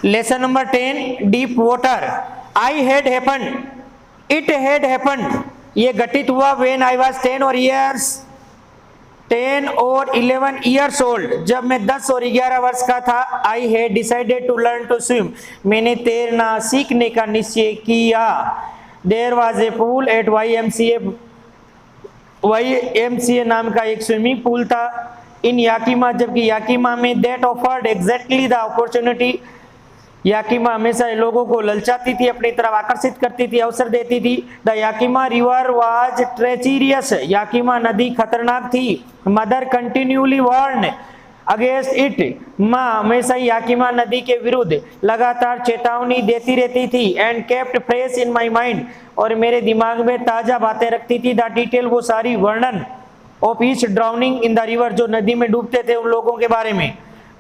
Lesson number 10, deep water. I had happened, it had happened, ये घटित हुआ when I was 10 और years 10 और 11 ईयर्स ओल्ड, जब मैं 10 और 11 वर्ष का था। I had decided to learn to swim, मैंने तैरना सीखने का निश्चय किया। There was a pool at YMCA नाम का एक स्विमिंग पूल था इन याकीमा, जबकि याकीमा में that offered exactly the opportunity, Yakima हमेशा लोगों को ललचाती थी, अपनी तरफ आकर्षित करती थी, अवसर देती थी। The Yakima river was treacherous, Yakima नदी खतरनाक थी। Mother continually warn against it, माँ हमेशा याकीमा नदी के विरुद्ध लगातार चेतावनी देती रहती थी। And kept fresh in my mind, और मेरे दिमाग में ताजा बातें रखती थी। द डिटेल, वो सारी वर्णन of each drowning in the river, जो नदी में डूबते थे उन लोगों के बारे में।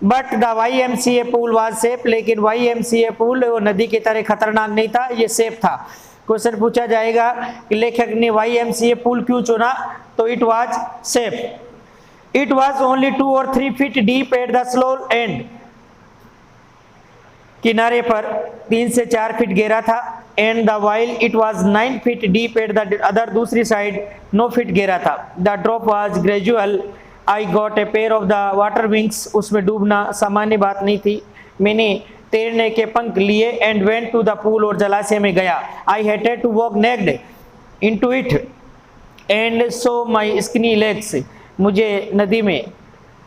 But the YMCA pool was safe, लेकिन YMCA पूल वो नदी की तरह खतरनाक नहीं था, ये सेफ था। क्वेश्चन पूछा जाएगा कि लेखक ने YMCA पूल क्यों चुना, तो it was safe. It was only 2 or 3 feet deep at the slow and, किनारे पर 3 से 4 फीट गहरा था। And the while it was 9 feet deep at the other, दूसरी साइड 9 फीट गहरा था। The drop was gradual, I got a pair of the water wings, उसमें डूबना सामान्य बात नहीं थी, मैंने तैरने के पंख लिए। And went to the pool, और जलाशय में गया। I hated to walk naked into it and show my skinny legs, मुझे नदी में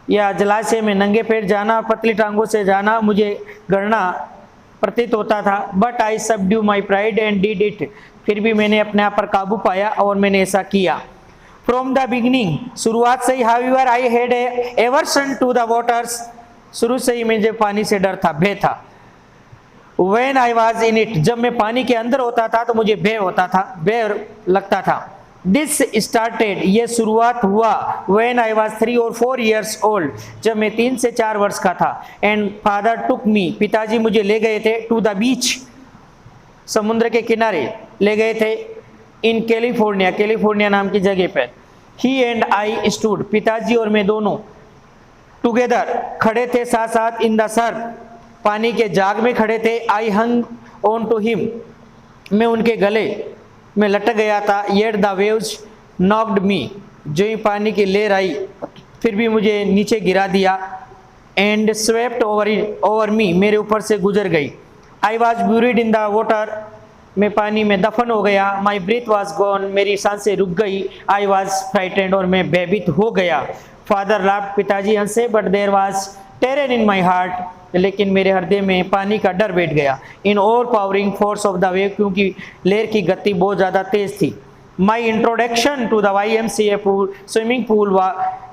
या जलाशय में नंगे पैर जाना, पतली टांगों से जाना मुझे गणना प्रतीत होता था। But I subdue my pride and did it, फिर भी मैंने अपने आप पर काबू पाया और मैंने ऐसा किया। फ्रॉम द बिगिनिंग, शुरुआत से ही, however I had a aversion to the waters, शुरू से ही मुझे पानी से डर था, भय था। When I was in it, जब मैं पानी के अंदर होता था तो मुझे भय होता था, भय लगता था। This started, ये शुरुआत हुआ when I was 3 or 4 years old, जब मैं 3 से 4 वर्ष का था। And father took me, पिताजी मुझे ले गए थे, to the beach, समुद्र के किनारे ले गए थे। इन कैलिफोर्निया, कैलिफोर्निया नाम की जगह पर। He and I stood, पिताजी और मैं दोनों together, खड़े थे साथ साथ। in the surf, पानी के जाग में खड़े थे। I hung on to him, मैं उनके गले में लटक गया था। Yet the waves knocked me, जो ही पानी की लहर आई फिर भी मुझे नीचे गिरा दिया। And swept over me, मेरे ऊपर से गुजर गई। I was buried in the water, मैं पानी में दफन हो गया। My breath was gone, मेरी सांसें रुक गई। I was frightened, और मैं भयभीत हो गया। Father laughed, पिताजी हंसे। But there was terror in my heart, लेकिन मेरे हृदय में पानी का डर बैठ गया। इन overpowering force of the wave, क्योंकि लहर की गति बहुत ज़्यादा तेज थी। My introduction to the YMCA pool, swimming pool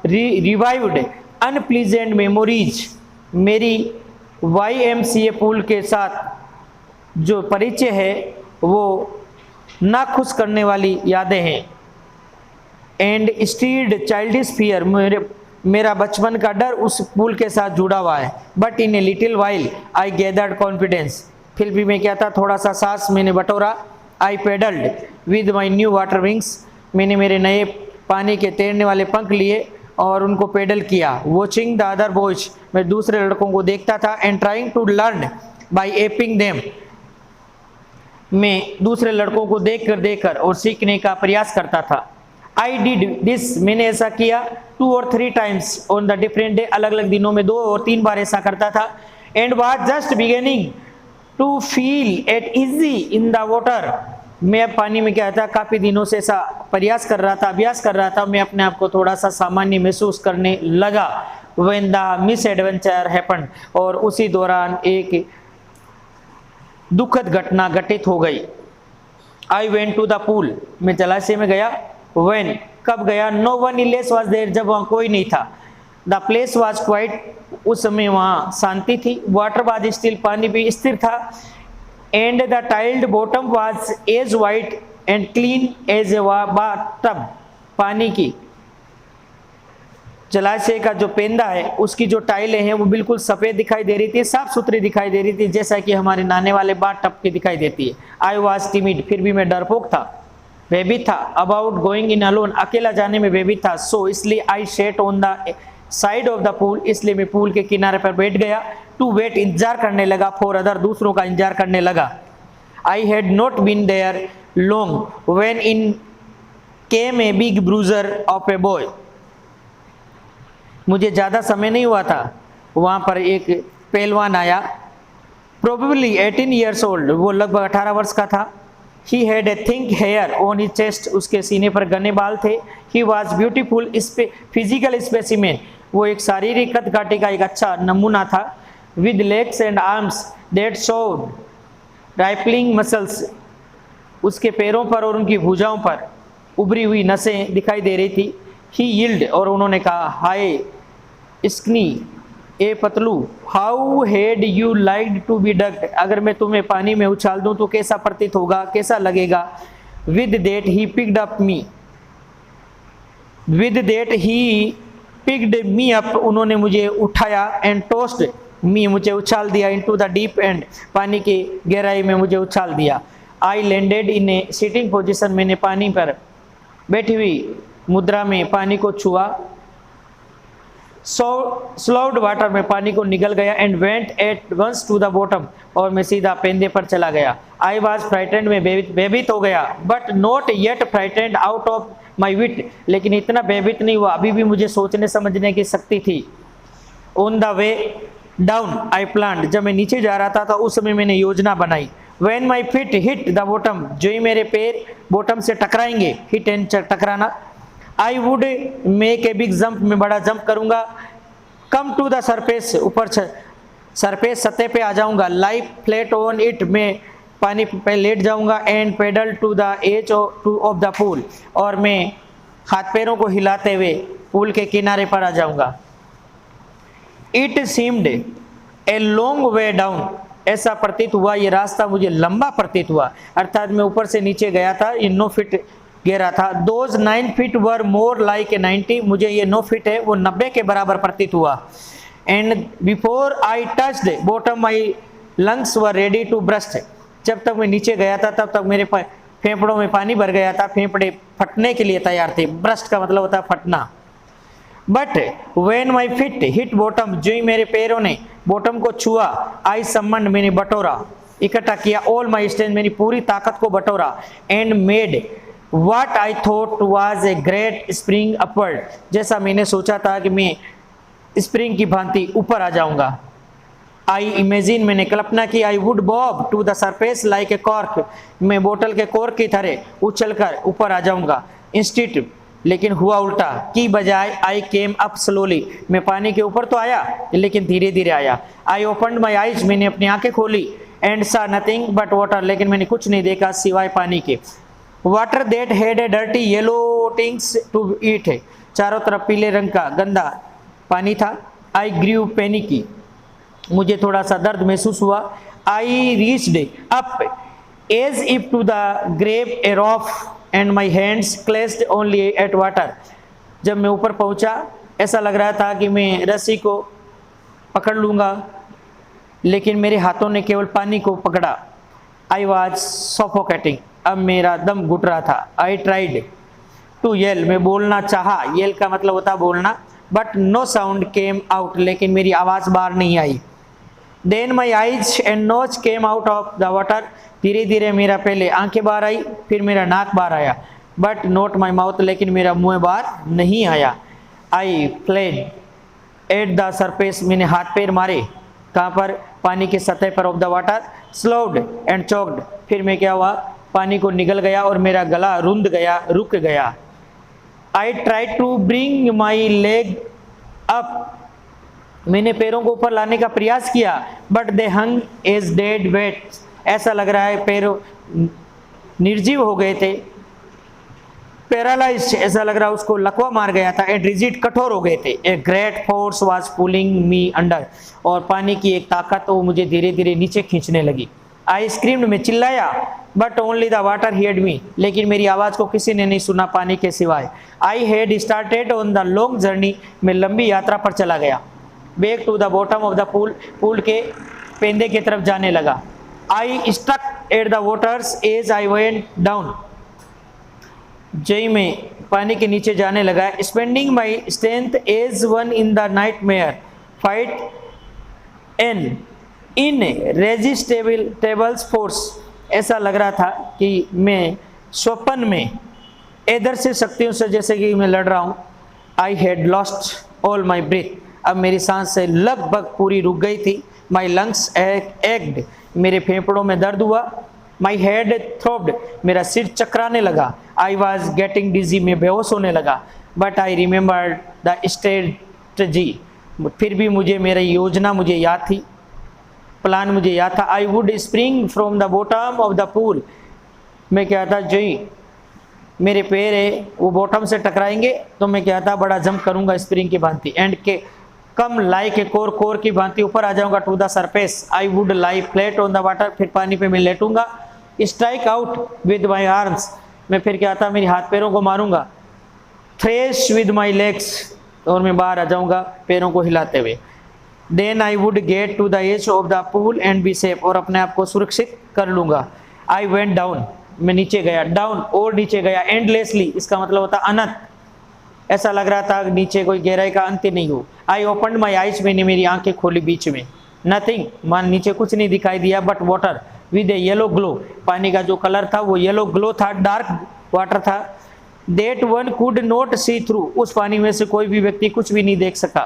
revived unpleasant memories, मेरी YMCA pool के साथ जो परिचय है वो नाखुश करने वाली यादें हैं। एंड स्टीर्ड चाइल्डिश फियर, मेरा बचपन का डर उस पूल के साथ जुड़ा हुआ है। But in a little while I gathered confidence, फिर भी मैं क्या था, थोड़ा सा सांस मैंने बटोरा। I paddled with my new water wings, मैंने मेरे नए पानी के तैरने वाले पंख लिए और उनको पेडल किया। वॉचिंग द अदर बॉयज, मैं दूसरे लड़कों को देखता था। And trying to learn by aping them, मैं दूसरे लड़कों को देखकर और सीखने का प्रयास करता था। आई डिड दिस, मैंने ऐसा किया 2 or 3 times on the different day, अलग अलग दिनों में 2 और 3 बार ऐसा करता था। And was just beginning to feel at ease in the water, मैं पानी में क्या था, काफ़ी दिनों से ऐसा प्रयास कर रहा था, अभ्यास कर रहा था, मैं अपने आप को थोड़ा सा सामान्य महसूस करने लगा। When the misadventure happened, और उसी दौरान एक दुखद घटना घटित हो गई। I went to the pool, मैं जलाशय में गया। व्हेन, कब गया। No one else was there, जब वहाँ कोई नहीं था। द प्लेस वाज क्वाइट, उस समय वहाँ शांति थी। वाटर वाज स्टिल, पानी भी स्थिर था। And the tiled bottom was as white and clean as a tub, पानी की जलाशय का जो पेंदा है उसकी जो टाइलें हैं वो बिल्कुल सफ़ेद दिखाई दे रही थी, साफ सुथरी दिखाई दे रही थी, जैसा कि हमारे नहाने वाले बाथ टब की दिखाई देती है। आई वॉज टिमिड, फिर भी मैं डरपोक था, भयभीत था। अबाउट गोइंग इन अलोन, अकेला जाने में भयभीत था। सो इसलिए I sat on the side of the pool, इसलिए मैं पूल के किनारे पर बैठ गया। टू वेट, इंतजार करने लगा, फॉर अदर, दूसरों का इंतजार करने लगा। I had not been there long when in came a big bruiser of a boy. मुझे ज़्यादा समय नहीं हुआ था, वहाँ पर एक पहलवान आया, प्रोबेबली 18 ईयर्स ओल्ड, वो लगभग 18 वर्ष का था। He had a thick hair on his chest, उसके सीने पर घने बाल थे। He was beautiful physical specimen, वो एक शारीरिक कद काठी का एक अच्छा नमूना था। With legs and arms that showed rippling muscles, उसके पैरों पर और उनकी भुजाओं पर उभरी हुई नसें दिखाई दे रही थी। ही यील्ड, और उन्होंने कहा, हाय स्कनी, ए पतलू, how had you like to be ducked, अगर मैं तुम्हें पानी में उछाल दूं तो कैसा प्रतीत होगा, कैसा लगेगा। With that he picked up me, with that he picked me up, उन्होंने मुझे उठाया, एंड टोस्ट मी, मुझे उछाल दिया, इनटू द डीप एंड, पानी की गहराई में मुझे उछाल दिया। I landed in A sitting position, मैंने पानी पर बैठी हुई मुद्रा में पानी को छुआ। स्लोड वाटर में पानी को निगल गया, and went at once to the bottom, और मैं सीधा पेंदे पर चला गया। आई वॉज फ्राइटेंड, में भयभीत हो गया, but not yet frightened out of my wit, लेकिन इतना भयभीत नहीं हुआ, अभी भी मुझे सोचने समझने की शक्ति थी। On the way down I planned, जब मैं नीचे जा रहा था तो उस समय मैंने योजना बनाई। When my feet hit the bottom, जो ही मेरे पैर बॉटम से टकराएंगे, हिट एंड टकराना, I would make a big jump, मैं बड़ा जंप करूंगा। कम टू द सरफेस, ऊपर सरफेस सतह पे आ जाऊंगा। लाई फ्लैट ऑन इट, मैं पानी पे लेट जाऊंगा। And paddle to the edge of the pool, और मैं हाथ पैरों को हिलाते हुए पूल के किनारे पर आ जाऊंगा। It seemed a long way down, ऐसा प्रतीत हुआ, ये रास्ता मुझे लंबा प्रतीत हुआ, अर्थात मैं ऊपर से नीचे गया था, ये 9 फीट गहरा था। Those 9 feet were more like a 90, मुझे ये 9 फीट है वो 90 के बराबर प्रतीत हुआ। And before I touched bottom my lungs were ready to burst, जब तक मैं नीचे गया था तब तक मेरे फेफड़ों में पानी भर गया था, फेफड़े फटने के लिए तैयार थे। ब्रस्ट का मतलब होता है फटना। But when my feet hit bottom, जो ही मेरे पैरों ने बॉटम को छुआ, आई सम्मन, मैंने बटोरा, इकट्ठा किया, ऑल माई स्ट्रेंथ, मेरी पूरी ताकत को बटोरा। And made What I thought was a great spring upward, जैसा मैंने सोचा था कि मैं स्प्रिंग की भांति ऊपर आ जाऊंगा। आई इमेजिन, मैंने कल्पना की, I would bob to the surface like a cork, मैं बोतल के कॉर्क की तरह उछलकर ऊपर आ जाऊंगा। इंस्टीट, लेकिन हुआ उल्टा, की बजाय आई केम अप स्लोली, मैं पानी के ऊपर तो आया लेकिन धीरे धीरे आया। आई ओपनड माई आइज, मैंने अपनी आंखें खोली। एंड सा नथिंग बट वाटर, लेकिन मैंने कुछ नहीं देखा सिवाय पानी के। Water that had a dirty yellow tinge to it, है चारों तरफ पीले रंग का गंदा पानी था। आई ग्रीव पैनिकी, मुझे थोड़ा सा दर्द महसूस हुआ। I reached up as if to the grave a rope and my hands clasped only at water, जब मैं ऊपर पहुंचा ऐसा लग रहा था कि मैं रस्सी को पकड़ लूँगा, लेकिन मेरे हाथों ने केवल पानी को पकड़ा। आई वॉज सफोकेटिंग, अब मेरा दम घुट रहा था। आई ट्राइड टू येल, मैं बोलना चाहा, येल का मतलब होता बोलना, but no sound came out, लेकिन मेरी आवाज़ बाहर नहीं आई। Then my eyes and nose came out of the water, धीरे धीरे मेरा पहले आंखें बाहर आई, फिर मेरा नाक बाहर आया, बट नॉट माई माउथ, लेकिन मेरा मुंह बाहर नहीं आया। आई फ्लेड एट द सरफेस, मैंने हाथ पैर मारे, कहाँ पर, पानी की सतह पर of the water. Slowed and choked, फिर मैं क्या हुआ, पानी को निगल गया और मेरा गला रुंध गया, रुक गया। I tried to bring my leg up, मैंने पैरों को ऊपर लाने का प्रयास किया, but they hung as dead weight, ऐसा लग रहा है पैरों निर्जीव हो गए थे। पैरालाइज्ड, ऐसा लग रहा है उसको लकवा मार गया था। एंड रिजिड, कठोर हो गए थे। A great force was pulling me under, और पानी की एक ताकत वो मुझे धीरे धीरे नीचे खींचने लगी। आई स्क्रीम्ड, में चिल्लाया, but only the water heard me, लेकिन मेरी आवाज़ को किसी ने नहीं सुना पानी के सिवाय। I had started on the long journey, मैं लंबी यात्रा पर चला गया। Back to the bottom of the pool, pool के पेंदे की तरफ जाने लगा। I struck at the waters as I went down, जय में पानी के नीचे जाने लगा। Spending my strength as one in the nightmare fight an irresistible force, ऐसा लग रहा था कि मैं स्वप्न में इधर से शक्तियों से जैसे कि मैं लड़ रहा हूँ। I had lost all my breath, अब मेरी सांस से लगभग पूरी रुक गई थी। माई लंग्स एक्ड, मेरे फेफड़ों में दर्द हुआ। माई हेड थ्रोब्ड, मेरा सिर चकराने लगा। आई वॉज गेटिंग डिजी, मैं बेहोश होने लगा। But I remembered the strategy, फिर भी मुझे मेरी योजना मुझे याद थी, प्लान मुझे याद था। I would spring from the bottom of the pool, मैं क्या था जो ही मेरे पैर है वो बॉटम से टकराएंगे तो मैं क्या था बड़ा जंप करूंगा स्प्रिंग की भांति, एंड के कम लाइक ए कोर की भांति ऊपर आ जाऊंगा to the surface. I would lie flat on the water, फिर पानी पे मैं लेटूंगा। Strike out with my arms, मैं फिर क्या था मेरे हाथ पैरों को मारूंगा। थ्रेश विद माई लेग्स, और मैं बाहर आ जाऊंगा पैरों को हिलाते हुए। Then I would get to the edge of the pool and be safe, और अपने आप को सुरक्षित कर लूंगा। आई वेंट डाउन, मैं नीचे गया, डाउन और नीचे गया। एंडलेसली, इसका मतलब होता अनंत, ऐसा लग रहा था नीचे कोई गहराई का अंत नहीं हो। आई ओपनड माई आइज, मैंने मेरी आंखें खोली बीच में। नथिंग, मान नीचे कुछ नहीं दिखाई दिया but water with A yellow glow, पानी का जो कलर था वो येलो ग्लो था, डार्क वाटर था। That one could not see through, उस पानी में से कोई भी व्यक्ति कुछ भी नहीं देख सका।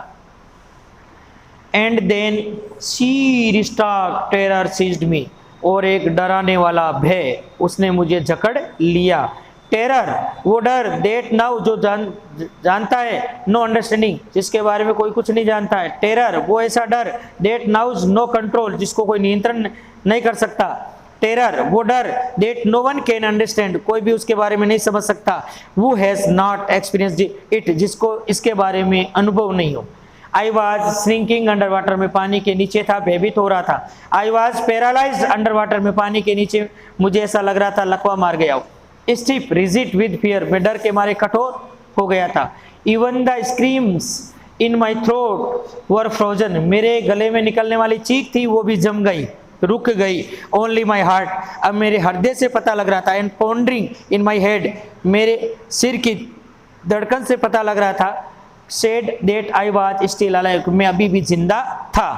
And then sheer stark terror seized me, और एक डराने वाला भय उसने मुझे जकड़ लिया। टेरर, वो डर, डेट नाउ, जो जानता है, नो अंडरस्टैंडिंग, जिसके बारे में कोई कुछ नहीं जानता है। टेरर, वो ऐसा डर, डेट नाउज नो कंट्रोल, जिसको कोई नियंत्रण नहीं कर सकता। टेरर, वो डर, that no one can understand, कोई भी उसके बारे में नहीं समझ सकता। वो हैज नॉट एक्सपीरियंस्ड इट, जिसको इसके बारे में अनुभव नहीं हो। I was shrinking under water, में पानी के नीचे था, भयभीत हो रहा था। I was paralyse under water, में पानी के नीचे मुझे ऐसा लग रहा था लकवा मार गया हो। स्टिफ रिजिड विद फियर, में डर के मारे कठोर हो गया था। Even the screams in my throat were frozen, मेरे गले में निकलने वाली चीख थी वो भी जम गई, रुक गई। ओनली माई हार्ट, अब मेरे हृदय से पता लग रहा था। And pondering in my head, मेरे सिर की धड़कन से पता लग रहा था। Said that I was still alive, मैं अभी भी जिंदा था।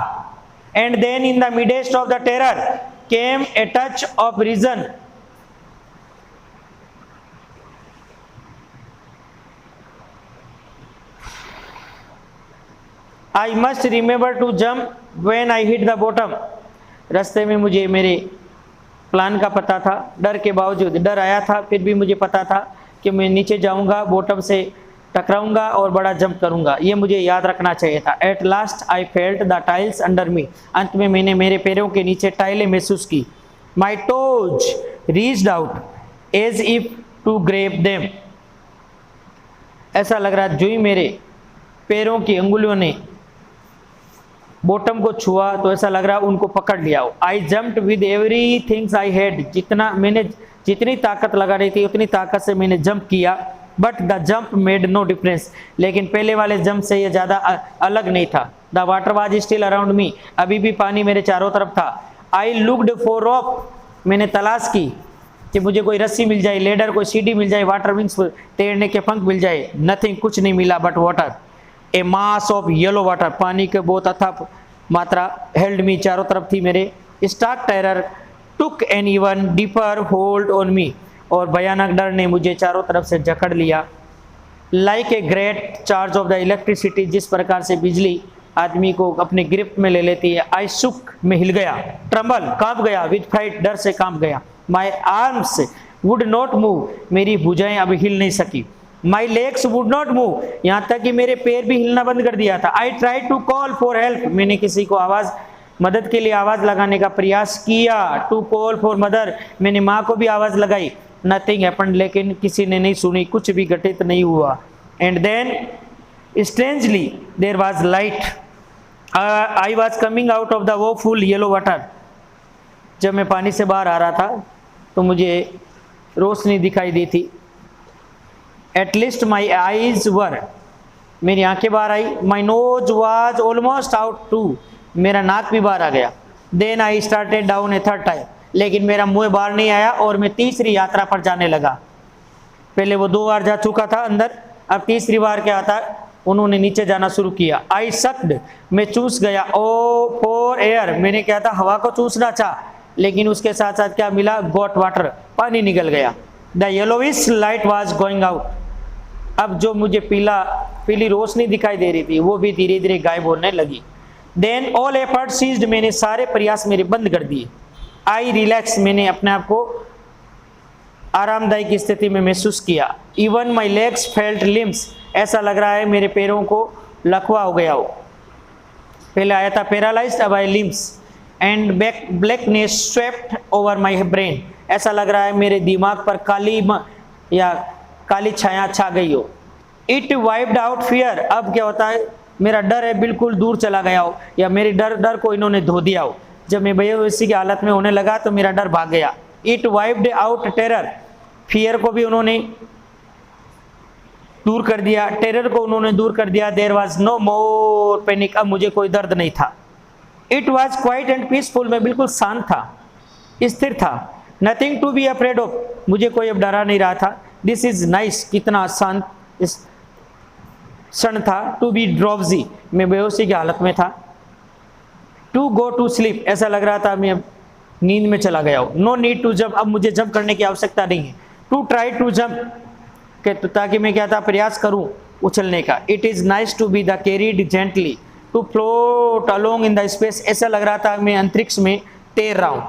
And then in the midst of the terror came a touch of reason, I must remember to jump when I hit the bottom, रास्ते में मुझे मेरे प्लान का पता था, डर के बावजूद, डर आया था फिर भी मुझे पता था कि मैं नीचे जाऊंगा, बॉटम से टकराऊंगा और बड़ा जंप करूंगा, ये मुझे याद रखना चाहिए था। At last I felt the tiles under मी, अंत में मैंने मेरे पैरों के नीचे टाइलें महसूस की। My toes reached out as if to grab them, ऐसा लग रहा जो ही मेरे पैरों की अंगुलियों ने बॉटम को छुआ तो ऐसा लग रहा उनको पकड़ लिया हो। आई jumped with every things I had, जितनी ताकत लगा रही थी उतनी ताकत से मैंने जंप किया। But the jump made no difference, लेकिन पहले वाले जंप से ये ज़्यादा अलग नहीं था। The water was still around me, अभी भी पानी मेरे चारों तरफ था। आई लुक्ड फॉर रॉप, मैंने तलाश की कि मुझे कोई रस्सी मिल जाए, लेडर, कोई सीढ़ी मिल जाए, वाटर विंग्स, तैरने के पंख मिल जाए। नथिंग, कुछ नहीं मिला but water, A mass of yellow water, पानी के बहुत अथाह मात्रा हेल्ड मी, चारों तरफ थी मेरे। Stark terror took an even deeper hold on me, और भयानक डर ने मुझे चारों तरफ से जकड़ लिया। Like a great charge of the electricity, जिस प्रकार से बिजली आदमी को अपने गिरफ्त में ले लेती है। आई शुक, में हिल गया। ट्रम्बल, कांप गया। विद फ्राइट, डर से कांप गया। My arms would not move, मेरी भुजाएं अब हिल नहीं सकी। My legs would not move, यहाँ तक कि मेरे पैर भी हिलना बंद कर दिया था। I try to call for help, मैंने किसी को मदद के लिए आवाज़ लगाने का प्रयास किया। टू कॉल फॉर मदर, मैंने माँ को भी आवाज़ लगाई। नथिंग हैपेंड, लेकिन किसी ने नहीं सुनी, कुछ भी घटित नहीं हुआ। And then strangely there was light, I was coming out of the awful yellow water, जब मैं पानी से बाहर आ रहा था तो मुझे रोशनी दिखाई दी थी। At least my eyes were, मेरी आंखें बाहर आई। My nose was almost out too, मेरा नाक भी बाहर आ गया। Then I started down a third time, लेकिन मेरा मुंह बाहर नहीं आया और मैं तीसरी यात्रा पर जाने लगा। पहले वो 2 बार जा चुका था अंदर, अब तीसरी बार क्या आता उन्होंने नीचे जाना शुरू किया। आई सक्ड, मैं चूस गया। ओ फॉर एयर, मैंने क्या था, हवा को चूसना चाहा, लेकिन उसके साथ साथ क्या मिला, गॉट वाटर, पानी निकल गया। The yellowish light was going out, अब जो मुझे पीली रोशनी दिखाई दे रही थी वो भी धीरे धीरे गायब होने लगी। देन ऑल एफर्ट सीज्ड, मैंने सारे प्रयास मेरे बंद कर दिए। आई रिलैक्स, मैंने अपने आप को आरामदायक स्थिति में महसूस किया। Even my legs felt limbs, ऐसा लग रहा है मेरे पैरों को लकवा हो गया हो। पहले आया था पैरालाइज्ड, अब आया limbs. And blackness swept over my brain, ऐसा लग रहा है मेरे दिमाग पर काली छाया छा गई हो। इट वाइप्ड आउट फियर, अब क्या होता है, मेरा डर है बिल्कुल दूर चला गया हो, या मेरे डर को इन्होंने धो दिया हो। जब मैं बेहोशी की हालत में होने लगा तो मेरा डर भाग गया। It wiped out terror, fear को भी उन्होंने दूर कर दिया, टेरर को उन्होंने दूर कर दिया। There was no more panic, अब मुझे कोई दर्द नहीं था। It was quiet and peaceful, मैं बिल्कुल शांत था, स्थिर था। Nothing to be afraid of, मुझे कोई अब डरा नहीं रहा था। दिस इज नाइस, कितना शांत क्षण था। टू बी ड्रॉप्जी, मैं बेहोशी की हालत में था। टू गो टू स्लीप, ऐसा लग रहा था मैं अब नींद में चला गया हूँ। नो नीड टू जंप, अब मुझे जंप करने की आवश्यकता नहीं है। टू ट्राई टू जंप, ताकि मैं क्या था, प्रयास करूं उछलने का। It is nice to be the carried gently to float along in the space, ऐसा लग रहा था मैं अंतरिक्ष में तैर रहा हूँ।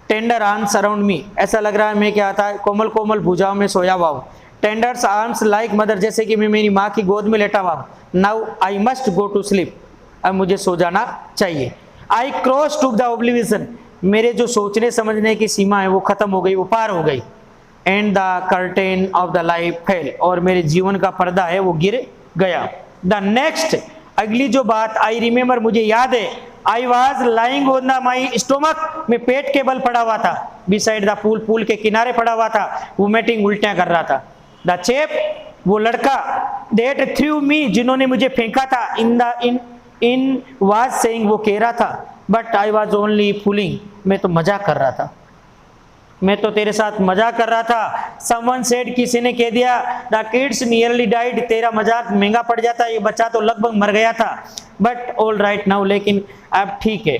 टेंडर आर्म्स अराउंड मी, ऐसा लग रहा है मैं क्या था, कोमल कोमल भुजाओं में सोया हुआ हूँ। टेंडर्स आर्म्स लाइक मदर, जैसे कि मैं मेरी माँ की गोद में लेटा हुआ हूँ। Now I must go to sleep, अब मुझे सो जाना चाहिए। I cross to the oblivion, मेरे जो सोचने समझने की सीमा है वो खत्म हो गई, वो पार हो गई। And the curtain of the life fail, और मेरे जीवन का पर्दा है वो गिर गया। द नेक्स्ट, अगली जो बात, आई रिमेम्बर, मुझे याद है, I was lying on my stomach, मैं पेट के बल पड़ा हुआ था। बिसाइड द पूल, पूल के किनारे पड़ा हुआ था, वोमिटिंग, उल्टियां कर रहा था। द चेप, वो लड़का, डेट थ्रू मी, जिन्होंने मुझे फेंका था, इन वाज सेइंग, वो कह रहा था, but I was only fooling, मैं तो मजाक कर रहा था, मैं तो तेरे साथ मजाक कर रहा था। समवन सेड, किसी ने कह दिया, द किड्स नियरली डाइड, तेरा मजाक महंगा पड़ जाता, ये बच्चा तो लगभग मर गया था। बट ऑल राइट नाउ, लेकिन अब ठीक है।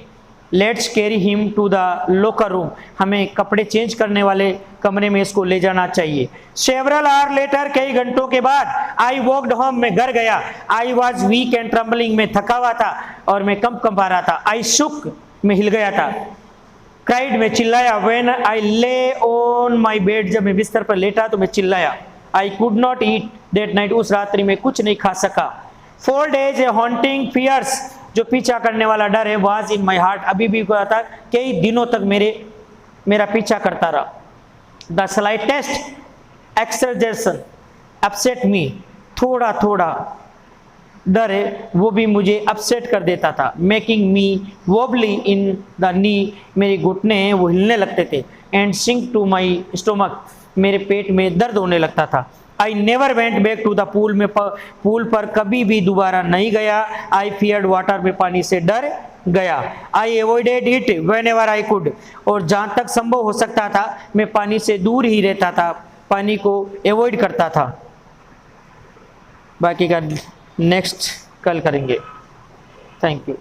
Let's carry him to the locker room, हमें कपड़े चेंज करने वाले कमरे में इसको ले जाना चाहिए। सेवरल आवर लेटर, कई घंटों के बाद, आई वॉकड होम, मैं घर गया। I was weak and trembling, मैं थका हुआ था और मैं कंपा रहा था। आई शुक, मैं हिल गया था। क्राइड, में चिल्लाया। व्हेन आई ले ऑन माई बेड, जब मैं बिस्तर पर लेटा तो मैं चिल्लाया। I could not eat that night, उस रात्रि में कुछ नहीं खा सका। 4 days ए हॉन्टिंग फियर्स, जो पीछा करने वाला डर है, वाज इन माई हार्ट, अभी भी हुआ था, कई दिनों तक मेरा पीछा करता रहा। द स्लाइटेस्ट एक्सरजेशन अपसेट मी, थोड़ा थोड़ा डर है वो भी मुझे अपसेट कर देता था। Making me wobbly in the knee, मेरे घुटने हैं वो हिलने लगते थे। And sink to my stomach, मेरे पेट में दर्द होने लगता था। I never went back to the pool, में पूल पर कभी भी दोबारा नहीं गया। आई फियर्ड वाटर, में पानी से डर गया। I avoided it whenever I could, और जहाँ तक संभव हो सकता था मैं पानी से दूर ही रहता था, पानी को एवॉइड करता था। बाकी का नेक्स्ट कल करेंगे। Thank you.